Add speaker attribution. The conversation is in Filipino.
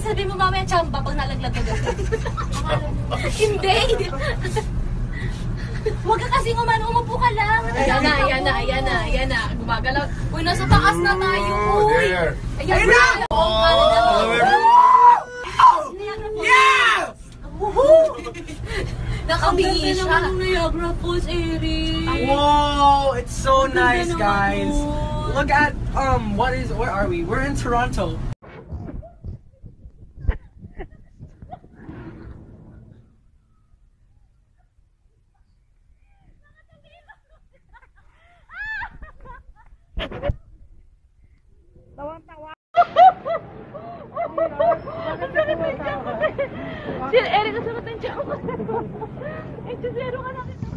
Speaker 1: sabihin mo mamaya chamba pag nalaglag ka doon. Hindi. Huwag ka kasing umano, umupo ka lang. Ayan na. Gumagalaw. Uy, nasa taas na tayo. Uy. Ayan na.
Speaker 2: Yeah!
Speaker 1: Nakabingi siya. Ang Niagara Falls, Eric.
Speaker 2: Whoa, it's so nice, guys. Look at where are we? We're in Toronto.
Speaker 1: Si Eric, nasunod ang tiyan ko. Eh, zero ka nakita.